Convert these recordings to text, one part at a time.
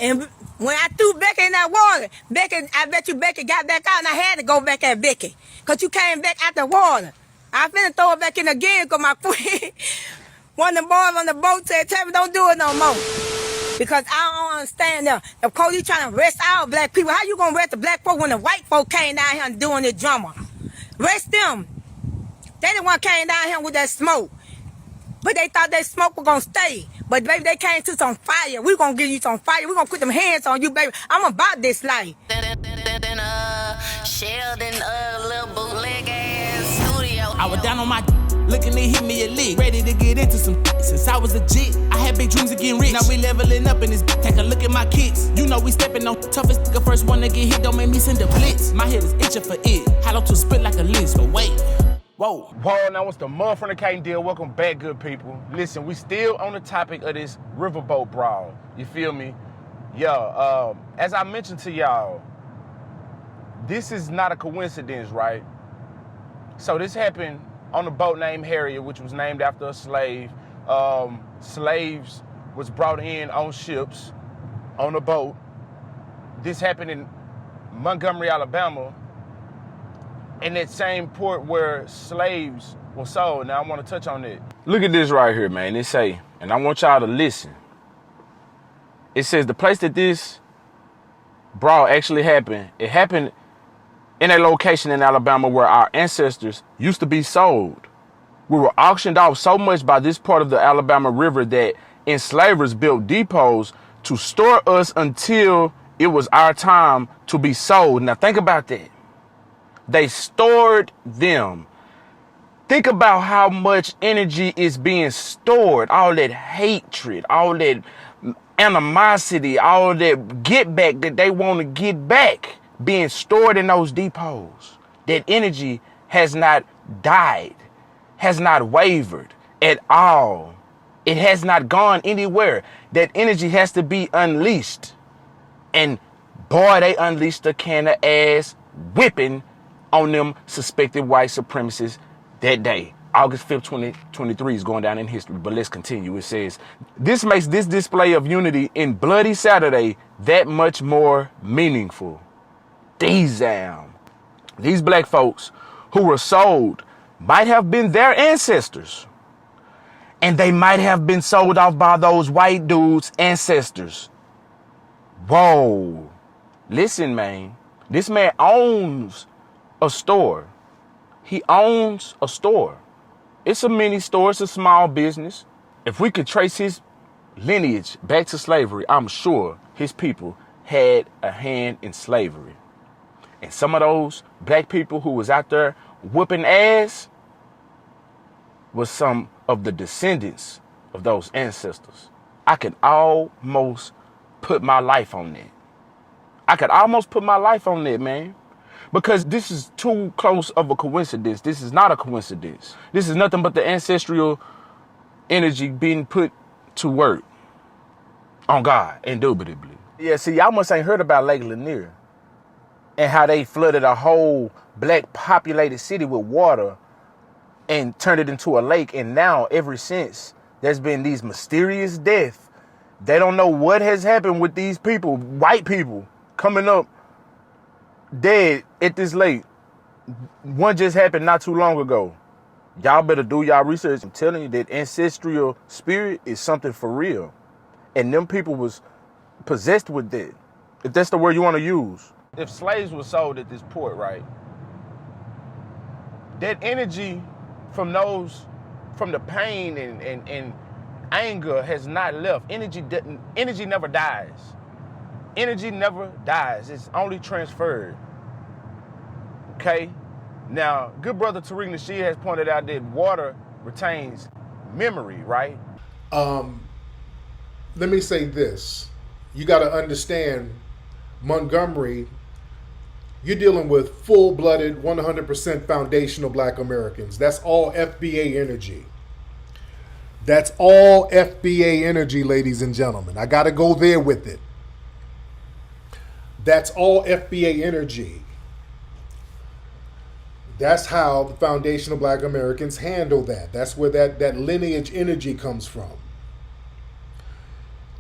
And when I threw Becky in that water, I bet you Becky got back out, and I had to go back at Becky. Because you came back out the water. I finna throw it back in again because my friend, one of the boys on the boat said, tell me don't do it no more. Because I don't understand them. Of course, you trying to arrest our black people. How you going to arrest the black folk when the white folk came down here and doing this drama? Arrest them. They the one came down here with that smoke. But they thought that smoke was going to stay. But, baby, they came to some fire. We going to give you some fire. We going to put them hands on you, baby. I'm about this life. Sheldon, little bootleg ass studio. I was down on my looking to hit me a lick. Ready to get into some since I was a jit. I had big dreams of getting rich. Now we leveling up in this. Take a look at my kicks. You know we stepping on toughest nigga. First one to get hit. Don't make me send a blitz. My head is itching for it. Hollow to spit like a list. But wait. Whoa. Now it's the motherfucker can't deal. Welcome back, good people. Listen, we still on the topic of this riverboat brawl. You feel me? Yeah, as I mentioned to y'all, this is not a coincidence, right? So this happened on a boat named Harriet, which was named after a slave. Slaves was brought in on ships, on a boat. This happened in Montgomery, Alabama, in that same port where slaves were sold. Now I want to touch on it. Look at this right here, man. It say, and I want y'all to listen. It says the place that this brawl actually happened, it happened in a location in Alabama where our ancestors used to be sold. We were auctioned off so much by this part of the Alabama River that enslavers built depots to store us until it was our time to be sold. Now think about that. They stored them. Think about how much energy is being stored. All that hatred, all that animosity, all that get back that they want to get back being stored in those depots. That energy has not died, has not wavered at all. It has not gone anywhere. That energy has to be unleashed. And boy, they unleashed a can of ass whipping on them suspected white supremacists that day. August 5th, 2023 is going down in history, but let's continue. It says, this makes this display of unity in Bloody Saturday that much more meaningful. These black folks who were sold might have been their ancestors, and they might have been sold off by those white dudes' ancestors. Whoa. Listen, man, this man owns a store. He owns a store. It's a mini store. It's a small business. If we could trace his lineage back to slavery, I'm sure his people had a hand in slavery. And some of those black people who was out there whooping ass was some of the descendants of those ancestors. I could almost put my life on that. Man. Because this is too close of a coincidence. This is not a coincidence. This is nothing but the ancestral energy being put to work on God, indubitably. Yeah, see, y'all must ain't heard about Lake Lanier and how they flooded a whole black populated city with water and turned it into a lake. And now, ever since, there's been these mysterious deaths. They don't know what has happened with these people, white people, coming up dead at this lake. One just happened not too long ago. Y'all better do y'all research. I'm telling you that ancestral spirit is something for real. And them people was possessed with that, if that's the word you want to use. If slaves were sold at this port, right, that energy from the pain and anger has not left. Energy never dies. Energy never dies. It's only transferred. Okay? Now, good brother Tariq Nasheed has pointed out that water retains memory, right? Let me say this. You got to understand, Montgomery, you're dealing with full-blooded, 100% foundational black Americans. That's all FBA energy. That's all FBA energy, ladies and gentlemen. I got to go there with it. That's all FBA energy. That's how the foundational black Americans handle that. That's where that lineage energy comes from.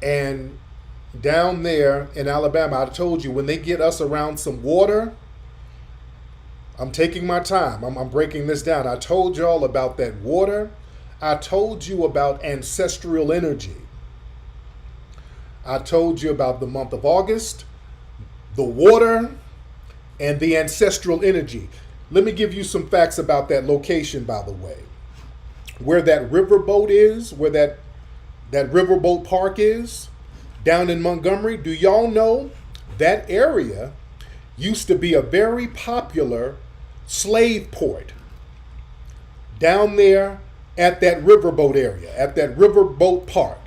And down there in Alabama, I told you, when they get us around some water, I'm taking my time. I'm breaking this down. I told y'all about that water. I told you about ancestral energy. I told you about the month of August, the water, and the ancestral energy. Let me give you some facts about that location, by the way. Where that riverboat is, where that riverboat park is, down in Montgomery, do y'all know that area used to be a very popular slave port down there at that riverboat area, at that riverboat park.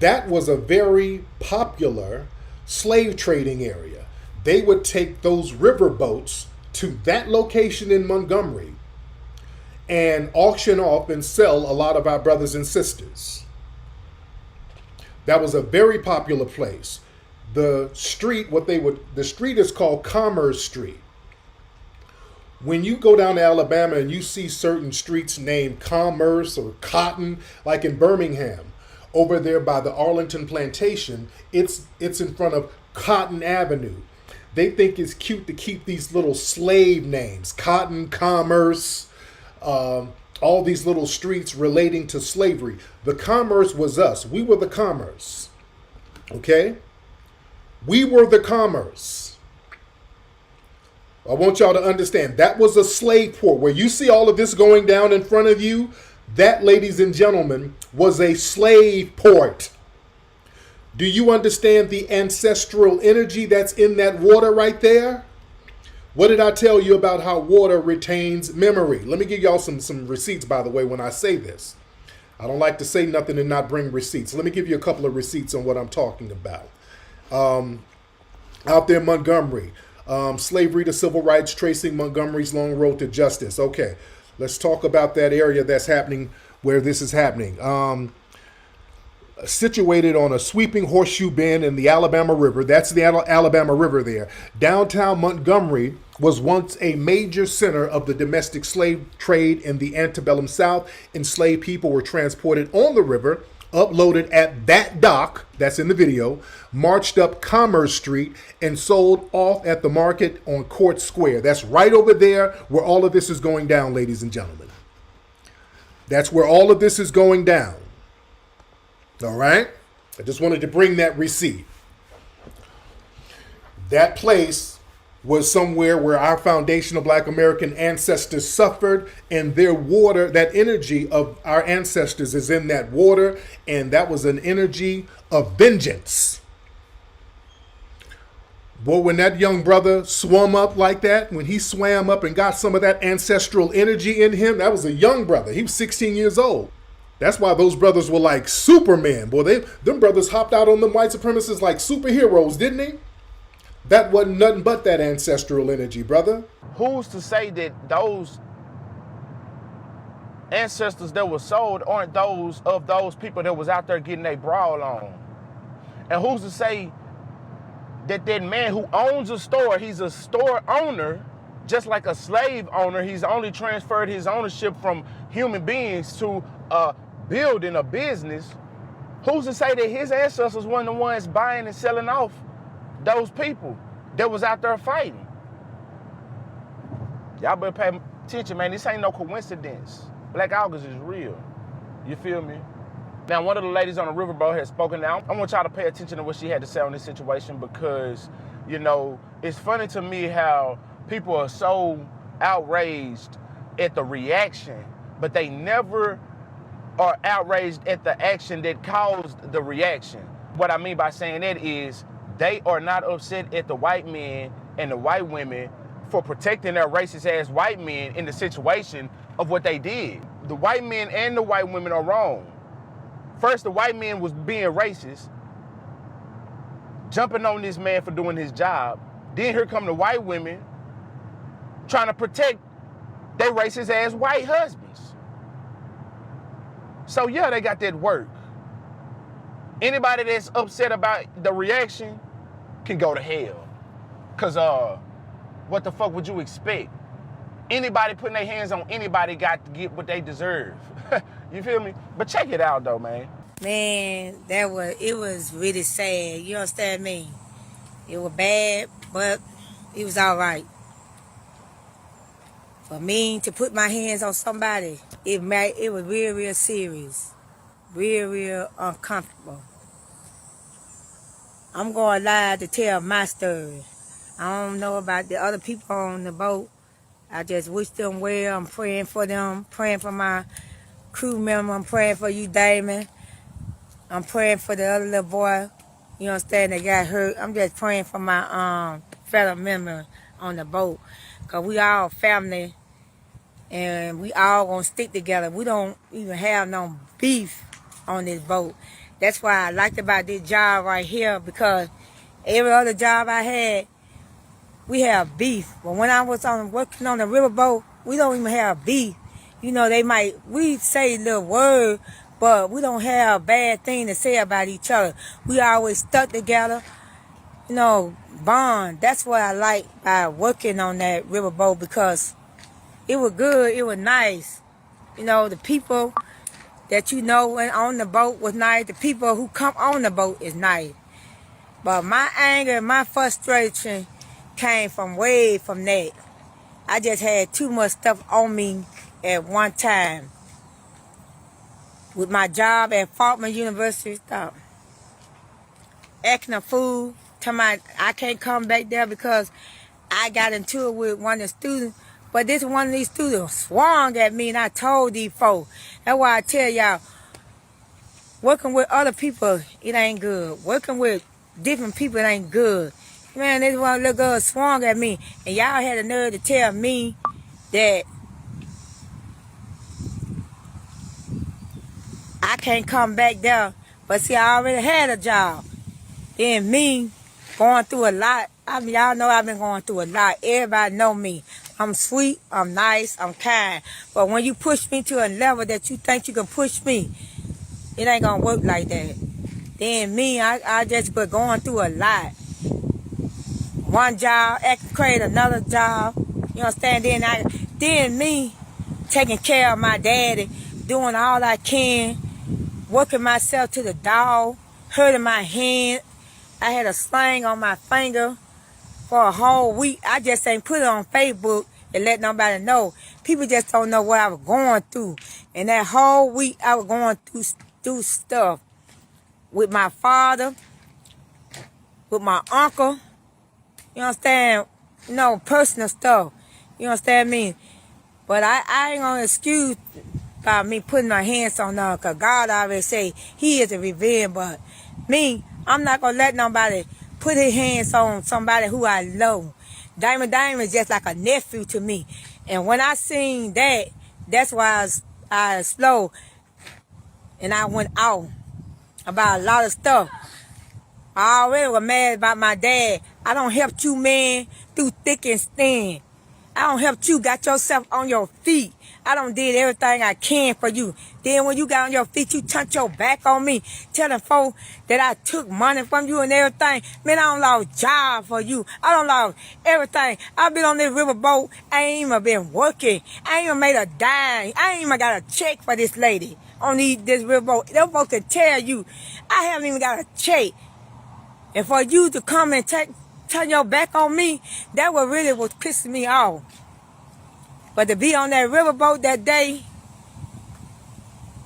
That was a very popular slave trading area. They would take those riverboats to that location in Montgomery and auction off and sell a lot of our brothers and sisters. That was a very popular place. The street is called Commerce Street. When you go down to Alabama and you see certain streets named Commerce or Cotton, like in Birmingham, over there by the Arlington Plantation, it's in front of Cotton Avenue. They think it's cute to keep these little slave names, Cotton, Commerce, all these little streets relating to slavery. The commerce was us. We were the commerce. Okay? We were the commerce. I want y'all to understand that was a slave port. Where you see all of this going down in front of you, that, ladies and gentlemen, was a slave port. Do you understand the ancestral energy that's in that water right there? What did I tell you about how water retains memory? Let me give y'all some receipts, by the way, when I say this. I don't like to say nothing and not bring receipts. Let me give you a couple of receipts on what I'm talking about. Out there in Montgomery, slavery to civil rights, tracing Montgomery's long road to justice. Okay, let's talk about that area that's happening, where this is happening. Situated on a sweeping horseshoe bend in the Alabama River. That's the Alabama River there. Downtown Montgomery was once a major center of the domestic slave trade in the antebellum South. Enslaved people were transported on the river, uploaded at that dock, that's in the video, marched up Commerce Street, and sold off at the market on Court Square. That's right over there where all of this is going down, ladies and gentlemen. That's where all of this is going down. All right? I just wanted to bring that receipt. That place was somewhere where our foundational Black American ancestors suffered, and their water, that energy of our ancestors is in that water, and that was an energy of vengeance. Boy, when that young brother swam up like that, when he swam up and got some of that ancestral energy in him, that was a young brother. He was 16 years old. That's why those brothers were like Superman. Boy, them brothers hopped out on them white supremacists like superheroes, didn't they? That wasn't nothing but that ancestral energy, brother. Who's to say that those ancestors that were sold aren't those of those people that was out there getting their brawl on? And who's to say that that man who owns a store, he's a store owner, just like a slave owner, he's only transferred his ownership from human beings to a building, a business. Who's to say that his ancestors weren't the ones buying and selling off those people that was out there fighting? Y'all better pay attention, man. This ain't no coincidence. Black August is real. You feel me? Now, one of the ladies on the riverboat has spoken out. I want y'all to pay attention to what she had to say on this situation, because, you know, it's funny to me how people are so outraged at the reaction, but they never are outraged at the action that caused the reaction. What I mean by saying that is they are not upset at the white men and the white women for protecting their racist ass white men in the situation of what they did. The white men and the white women are wrong. First, the white man was being racist, jumping on this man for doing his job. Then here come the white women trying to protect their racist ass white husbands. So yeah, they got that work. Anybody that's upset about the reaction can go to hell. Cause what the fuck would you expect? Anybody putting their hands on anybody got to get what they deserve. You feel me? But check it out though, man. Man, it was really sad. You understand me? It was bad, but it was all right. For me to put my hands on somebody, it was real serious. Real uncomfortable. I'm going live to tell my story. I don't know about the other people on the boat. I just wish them well. I'm praying for them, praying for my crew member. I'm praying for you, Damon. I'm praying for the other little boy, you understand, that got hurt. I'm just praying for my fellow member on the boat. Because we all family, and we all going to stick together. We don't even have no beef on this boat. That's why I liked about this job right here, because every other job I had, we have beef. But when I was working on the riverboat, we don't even have beef. You know, we say little words, but we don't have a bad thing to say about each other. We always stuck together, you know, bond. That's what I like by working on that riverboat, because it was good, it was nice. You know, the people that you know when on the boat was nice. The people who come on the boat is nice. But my anger and my frustration came from way from that. I just had too much stuff on me at one time. With my job at Faulkner University, stop. Acting a fool, telling me I can't come back there because I got into it with one of the students. But this one of these students swung at me, and I told these folks. That's why I tell y'all, working with other people, it ain't good. Working with different people, it ain't good. Man, this one little girl swung at me, and y'all had the nerve to tell me that I can't come back there. But see, I already had a job. Then me going through a lot. I mean, y'all know I've been going through a lot. Everybody know me. I'm sweet, I'm nice, I'm kind. But when you push me to a level that you think you can push me, it ain't gonna work like that. Then me, I just been going through a lot. One job, acting crazy, another job. You understand? Then me taking care of my daddy, doing all I can, working myself to the dog, hurting my hand. I had a sling on my finger for a whole week. I just ain't put it on Facebook and let nobody know. People just don't know what I was going through. And that whole week I was going through stuff with my father, with my uncle. You understand? You know, personal stuff. You understand me? But I ain't gonna excuse by me putting my hands on them, because God already say he is a revenge. But me, I'm not gonna let nobody put his hands on somebody who I love. Diamond is just like a nephew to me. And when I seen that, that's why I slow and I went out about a lot of stuff. I already was mad about my dad. I don't help you, man, through thick and thin. I don't help you got yourself on your feet. I done did everything I can for you. Then when you got on your feet, you turned your back on me, telling folks that I took money from you and everything. Man, I done lost job for you. I done lost everything. I've been on this riverboat. I ain't even been working. I ain't even made a dime. I ain't even got a check for this lady on this riverboat. Them folks can tell you, I haven't even got a check. And for you to come and turn your back on me, that was really what pissing me off. But to be on that riverboat that day,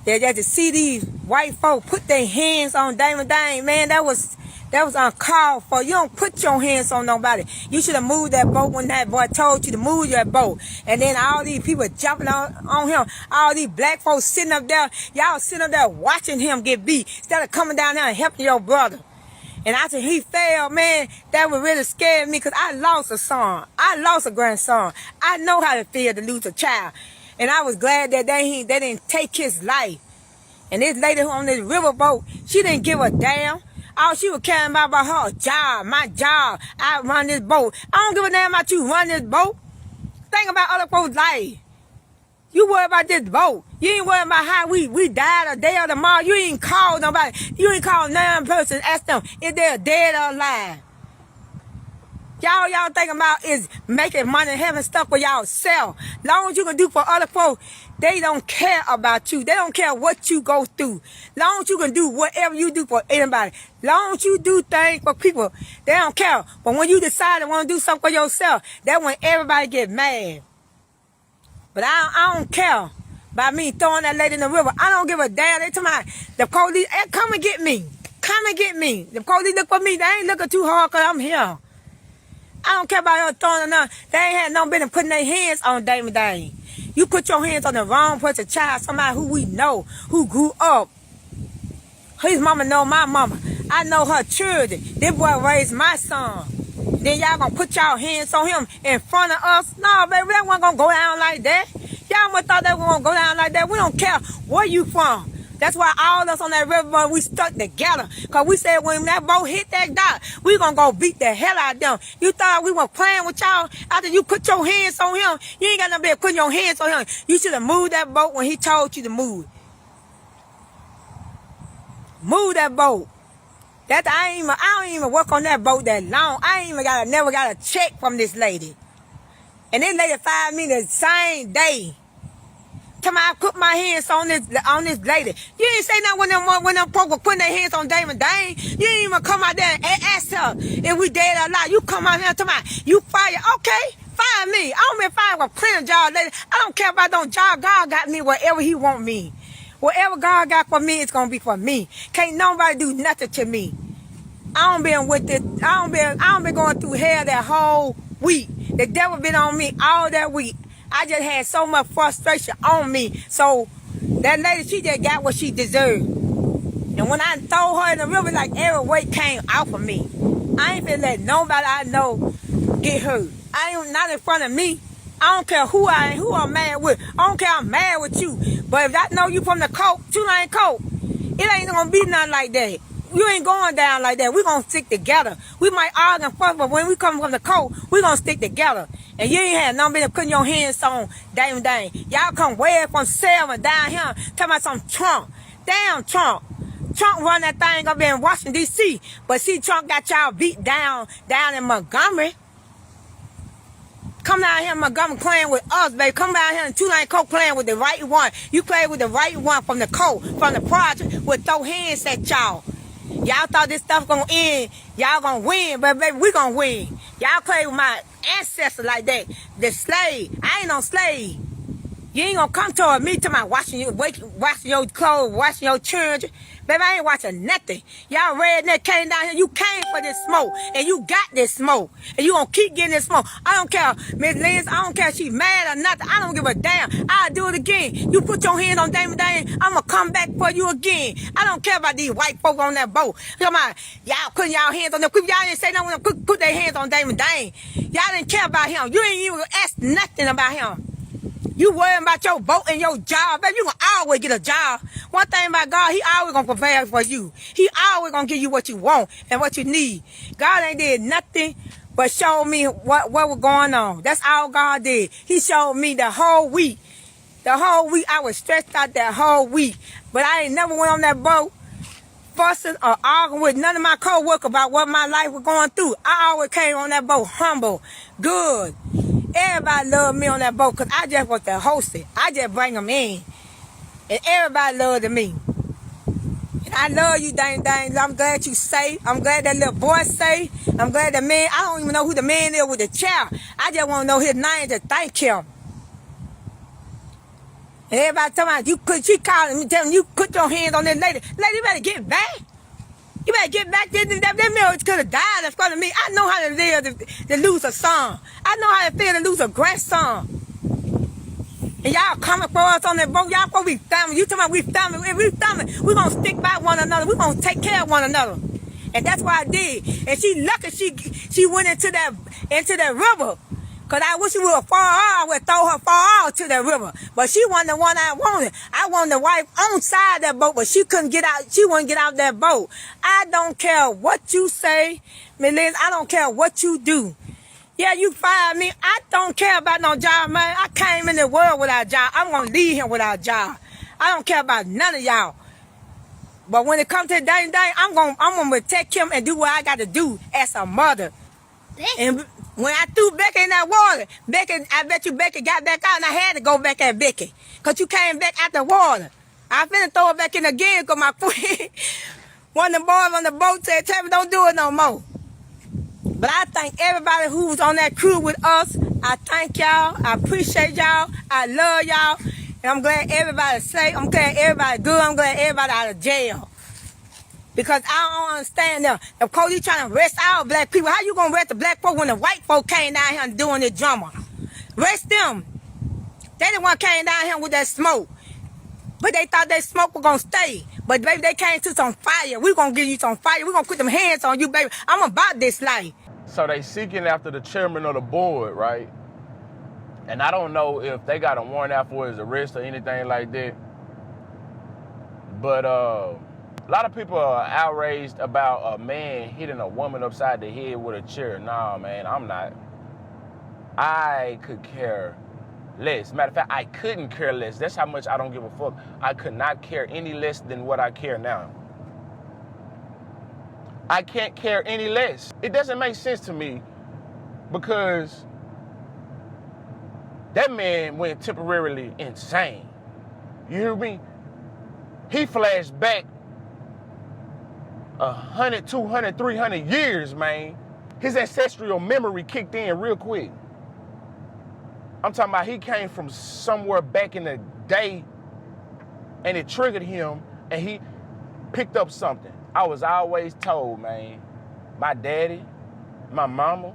that to see these white folk put their hands on Damon, man, that was uncalled for. You don't put your hands on nobody. You should have moved that boat when that boy told you to move your boat. And then all these people jumping on him, all these black folks sitting up there, y'all sitting up there watching him get beat instead of coming down there and helping your brother. And after he fell, man, that would really scare me, because I lost a son. I lost a grandson. I know how it feels to lose a child. And I was glad that they didn't take his life. And this lady who on this riverboat, she didn't give a damn. All she was caring about her job, my job. I run this boat. I don't give a damn about you run this boat. Think about other folks' life. You worry about this boat. You ain't worry about how we died a day or tomorrow. You ain't call nobody. You ain't call none person. Ask them if they're dead or alive. Y'all thinking about is making money, having stuff for y'all sell. Long as you can do for other folks, they don't care about you. They don't care what you go through. Long as you can do whatever you do for anybody. Long as you do things for people, they don't care. But when you decide to want to do something for yourself, that's when everybody get mad. But I don't care about me throwing that lady in the river. I don't give a damn. They tell me, the police, hey, come and get me. Come and get me. The police look for me. They ain't looking too hard because I'm here. I don't care about her throwing her. They ain't had no business putting their hands on Damon Dane. You put your hands on the wrong person, child, somebody who we know, who grew up. His mama know my mama. I know her children. This boy raised my son. Then y'all gonna put y'all hands on him in front of us? No, baby, that wasn't gonna go down like that. Y'all must thought that was gonna go down like that. We don't care where you from. That's why all of us on that river, we stuck together. Because we said when that boat hit that dock, we going to go beat the hell out of them. You thought we were playing with y'all after you put your hands on him? You ain't got no business putting your hands on him. You should have moved that boat when he told you to move. Move that boat. I don't even work on that boat that long. I ain't even never got a check from this lady. And this lady fired me the same day. I put my hands on this lady. You ain't say nothing when them folks were putting their hands on Damon Dane. You ain't even come out there and ask her if we dead or not. You come out here and tell me, you fire. Okay, fire me. I don't been fired for plenty of job, lady. I don't care about no job. God got me wherever he want me. Whatever God got for me, it's gonna be for me. Can't nobody do nothing to me. I don't been with this. I don't been going through hell that whole week. The devil been on me all that week. I just had so much frustration on me. So that lady, she just got what she deserved. And when I throw her in the river, like every weight came out of me. I ain't finna let nobody I know get hurt. I ain't not in front of me. I don't care who I'm mad with. I don't care I'm mad with you. But if I know you from the coke, two-line coke, it ain't gonna be nothing like that. You ain't going down like that. We gonna stick together. We might argue and fuss, but when we come from the coke, we gonna stick together. And you ain't had no business putting your hands on Damon Dane. Y'all come way from Selma down here talking about some Trump. Damn Trump. Trump run that thing up in Washington, D.C. But see, Trump got y'all beat down in Montgomery. Come down here in Montgomery playing with us, baby. Come down here in two-line coke playing with the right one. You play with the right one from the coke, from the project, would throw hands at y'all. Y'all thought this stuff gonna end. Y'all gonna win, but baby, we gonna win. Y'all play with my ancestors like that. The slave. I ain't no slave. You ain't gonna come toward me to my washing your clothes, washing your children. Baby, I ain't watching nothing. Y'all redneck came down here. You came for this smoke. And you got this smoke. And you gonna keep getting this smoke. I don't care, Miss Liz. I don't care if she mad or nothing. I don't give a damn. I'll do it again. You put your hand on Damon Dane, I'm gonna come back for you again. I don't care about these white folk on that boat. Come on, y'all putting y'all hands on them. Y'all didn't say nothing when they put their hands on Damon Dane. Y'all didn't care about him. You ain't even ask nothing about him. You worrying about your boat and your job, baby. You gonna always get a job. One thing about God, he always gonna prepare for you. He always gonna give you what you want and what you need. God ain't did nothing but show me what was going on. That's all God did. He showed me the whole week. The whole week, I was stressed out that whole week. But I ain't never went on that boat fussing or arguing with none of my co-workers about what my life was going through. I always came on that boat humble, good. Everybody loved me on that boat because I just was the host. I just bring them in. And everybody loved me. And I love you, Dang Dang. I'm glad you safe. I'm glad that little boy safe. I'm glad the man, I don't even know who the man is with the child. I just want to know his name to thank him. And everybody talking about, she calling me, telling me, you put your hands on this lady. Lady, you better get back. You better get back. That man could have died in front of me. I know how to live to lose a son. I know how to feel to lose a grandson. And y'all coming for us on that boat. Y'all supposed to be family. You talking about we family. If we family, we're going to stick by one another. We're going to take care of one another. And that's what I did. And she lucky she went into that river. Because I wish she would have I would throw her far out to the river. But she wasn't the one I wanted. I wanted the wife on side that boat, but she couldn't get out. She wouldn't get out that boat. I don't care what you say, Miss Liz. I don't care what you do. Yeah, you fired me. I don't care about no job, man. I came in the world without a job. I'm going to leave here without a job. I don't care about none of y'all. But when it comes to Dang Dang, I'm gonna protect him and do what I got to do as a mother. And when I threw Becky in that water, I bet you Becky got back out, and I had to go back at Becky. Because you came back out the water. I finna throw it back in again because my friend, one of the boys on the boat said, tell me don't do it no more. But I thank everybody who was on that crew with us. I thank y'all. I appreciate y'all. I love y'all. And I'm glad everybody's safe. I'm glad everybody good. I'm glad everybody out of jail. Because I don't understand them. The police trying to arrest all black people. How you gonna arrest the black folk when the white folk came down here and doing this drama? Arrest them. They the one came down here with that smoke. But they thought that smoke was gonna stay. But baby, they came to some fire. We gonna give you some fire. We gonna put them hands on you, baby. I'm about this life. So they seeking after the chairman of the board, right? And I don't know if they got a warrant out for his arrest or anything like that. But a lot of people are outraged about a man hitting a woman upside the head with a chair. Nah, man, I'm not. I could care less. Matter of fact, I couldn't care less. That's how much I don't give a fuck. I could not care any less than what I care now. I can't care any less. It doesn't make sense to me because that man went temporarily insane. You hear me? He flashed back 100, 200, 300 years, man. His ancestral memory kicked in real quick. I'm talking about he came from somewhere back in the day and it triggered him and he picked up something. I was always told, man, my daddy, my mama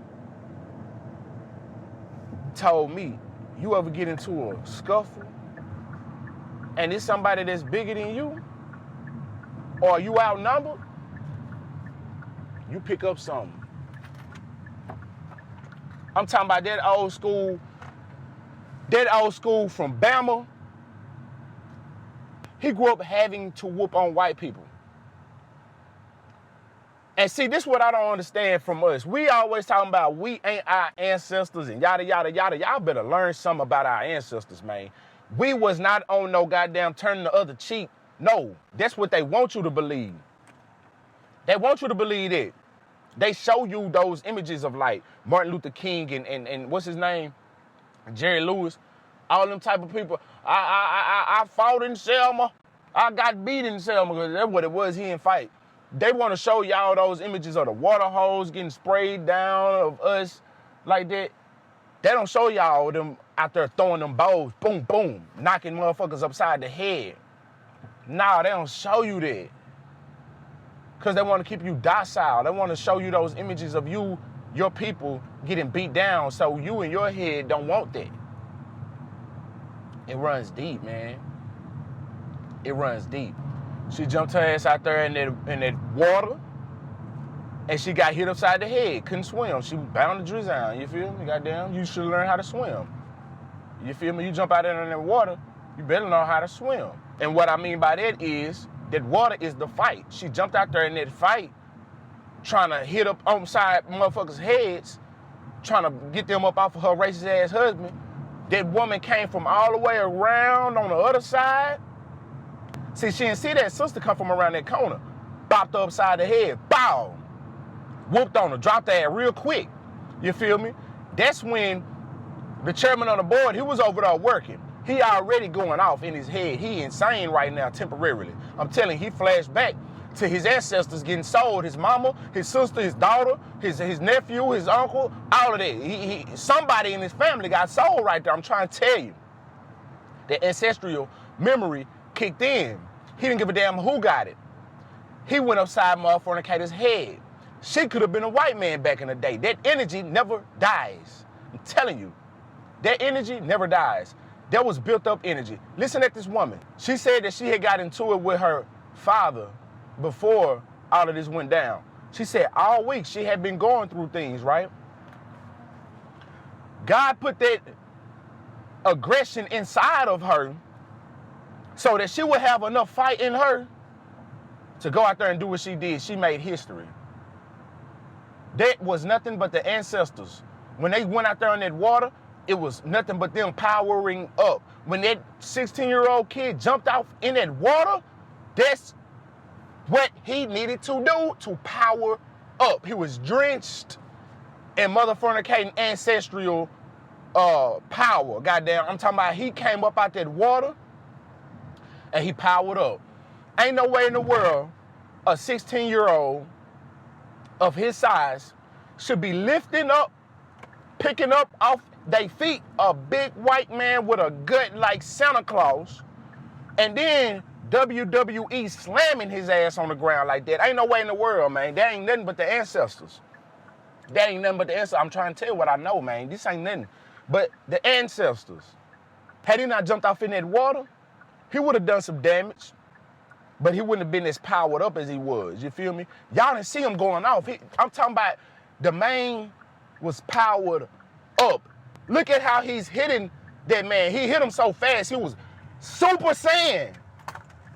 told me, you ever get into a scuffle and it's somebody that's bigger than you or you outnumbered, you pick up something. I'm talking about that old school from Bama. He grew up having to whoop on white people. And see, this is what I don't understand from us. We always talking about we ain't our ancestors and yada, yada, yada. Y'all better learn something about our ancestors, man. We was not on no goddamn turning the other cheek. No, that's what they want you to believe. They want you to believe that. They show you those images of like Martin Luther King and what's his name? Jerry Lewis. All them type of people. I fought in Selma. I got beat in Selma because that's what it was. He didn't fight. They want to show y'all those images of the water hose getting sprayed down of us like that. They don't show y'all them out there throwing them bowls, boom, boom, knocking motherfuckers upside the head. Nah, they don't show you that. Because they want to keep you docile. They want to show you those images of you, your people, getting beat down so you in your head don't want that. It runs deep, man. It runs deep. She jumped her ass out there in that water, and she got hit upside the head. Couldn't swim. She bound to drown. You feel me? Goddamn, you should learn how to swim. You feel me? You jump out there in that water, you better know how to swim. And what I mean by that is that water is the fight. She jumped out there in that fight, trying to hit up on side motherfuckers' heads, trying to get them up off of her racist ass husband. That woman came from all the way around on the other side. See, she didn't see that sister come from around that corner. Bopped her upside the head. Bow. Whooped on her. Dropped her ass real quick. You feel me? That's when the chairman of the board, he was over there working. He already going off in his head. He insane right now temporarily. I'm telling you, he flashed back to his ancestors getting sold. His mama, his sister, his daughter, his nephew, his uncle, all of that. Somebody in his family got sold right there. I'm trying to tell you. The ancestral memory kicked in. He didn't give a damn who got it. He went upside motherfucker's head. She could have been a white man back in the day. That energy never dies. I'm telling you. That energy never dies. That was built up energy. Listen at this woman. She said that she had got into it with her father before all of this went down. She said all week she had been going through things, right? God put that aggression inside of her so that she would have enough fight in her to go out there and do what she did. She made history. That was nothing but the ancestors. When they went out there in that water, it was nothing but them powering up. When that 16-year-old kid jumped out in that water, that's what he needed to do to power up. He was drenched and motherfucking ancestral power. Goddamn, I'm talking about he came up out that water and he powered up. Ain't no way in the world a 16-year-old of his size should be lifting up, picking up off their feet a big white man with a gut like Santa Claus, and then WWE slamming his ass on the ground like that. Ain't no way in the world, man. That ain't nothing but the ancestors. That ain't nothing but the ancestors. I'm trying to tell you what I know, man. This ain't nothing but the ancestors. Had he not jumped off in that water, he would have done some damage, but he wouldn't have been as powered up as he was. You feel me? Y'all didn't see him going off. I'm talking about the man was powered up. Look at how he's hitting that man. He hit him so fast, he was Super Saiyan.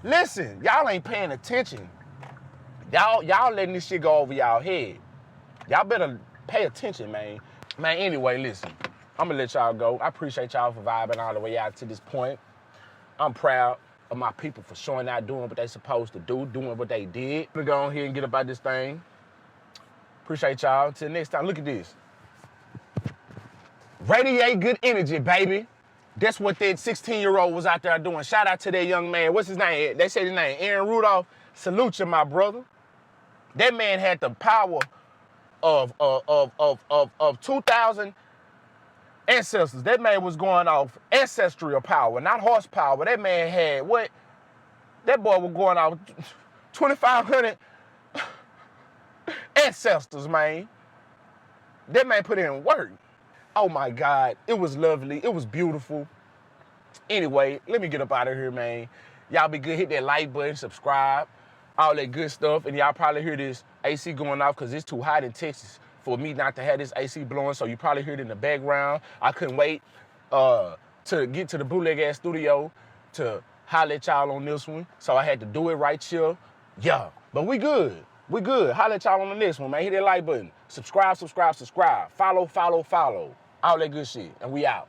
Listen, y'all ain't paying attention. Y'all letting this shit go over y'all head. Y'all better pay attention, man. Man, anyway, listen. I'm gonna let y'all go. I appreciate y'all for vibing all the way out to this point. I'm proud of my people for showing out, doing what they supposed to do, doing what they did. I'm gonna go on here and get about this thing. Appreciate y'all. Till next time, look at this. Radiate good energy, baby. That's what that 16-year-old was out there doing. Shout out to that young man. What's his name? They say his name, Aaron Rudolph. Salute you, my brother. That man had the power of 2,000 ancestors. That man was going off ancestral power, not horsepower. That man had what? That boy was going off 2,500 ancestors, man. That man put in work. Oh my God, it was lovely. It was beautiful. Anyway, let me get up out of here, man. Y'all be good. Hit that like button, subscribe, all that good stuff. And y'all probably hear this AC going off because it's too hot in Texas for me not to have this AC blowing. So you probably hear it in the background. I couldn't wait to get to the bootleg ass studio to holler at y'all on this one. So I had to do it right here. Yeah, but we good. We good. Holler at y'all on the next one, man. Hit that like button. Subscribe. Follow. All that good shit. And we out.